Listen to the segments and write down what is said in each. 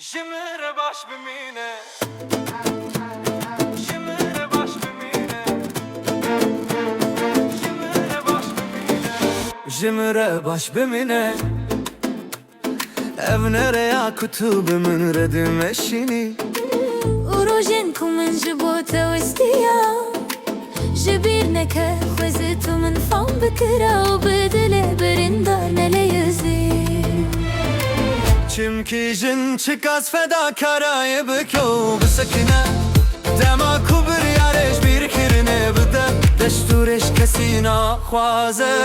جمر باش بمینه جمر باش بمینه جمر باش بمینه جمر باش بمینه evnere ya kutubu min redim eşini وروجنكم من جبوته واستيا جبيرنك خزت من فم بكرة وبدل برندارنا ليزي Çimki jin çıkas fedakarayı bükyo bısakine Dema kubur yareş bir kirine bıda Deştureş kesina khwaze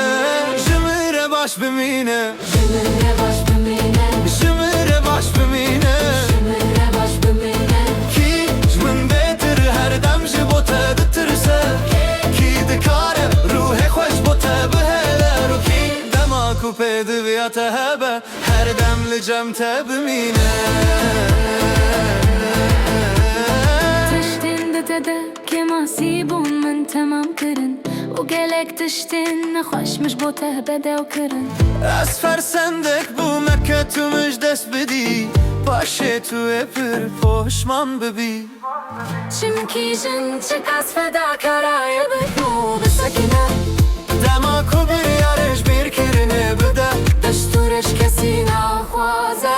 Jimire baş bimine جمرة باش بمينة Jimire baş bimine جمرة باش بمينة Ki jmin betir her dem jibote bitirse Ki dikare ruhe khosh bote bihele Ru ki dema kupe diviyate hebe Her demli cemte bimine تشتين دتدا كما سيبون من تمام كرن وقالك تشتين خوش مش بوته بدا وكرن Esfer sendek bu Mekke tu müjdes bidi Paşe tu epir poşman bebi شمكي جن تشكاس فداكرايا بكو بسكنة Dema kubir yareş bir kirine bide دشتورش كسينا خوازة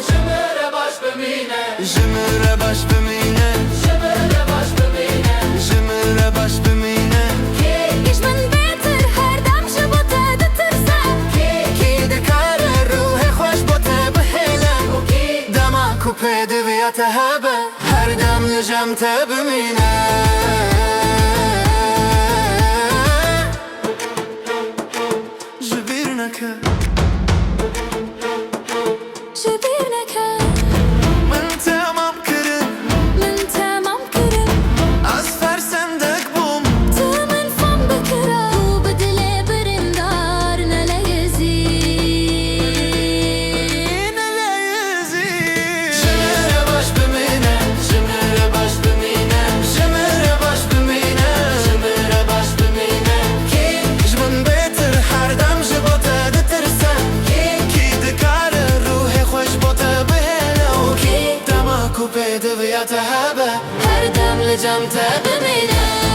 Jimire baş bimine Jimire baş bimine Jimire baş bimine Jimire baş bimine كيش من بيتر هر دم شبوته دترسا Ki dikare ruhe khosh bote bihele Dema kupe diviyate hebe Her demli cemte bimine Jibirneke جبيرنك من tamam kırın من تمام كرن Asfer sendek bum تمن فم بكرة وبدلي برندارنا ليزي Yine yüzü Jimire baş bimine Jimire baş bimine Jimire baş bimine Jimire baş bimine Ki jmin betir her dem jibote ditirse Ki dikare ruhe khosh bote bihele O ki dema kupe diviyate hebe هر دم لجمته بمينه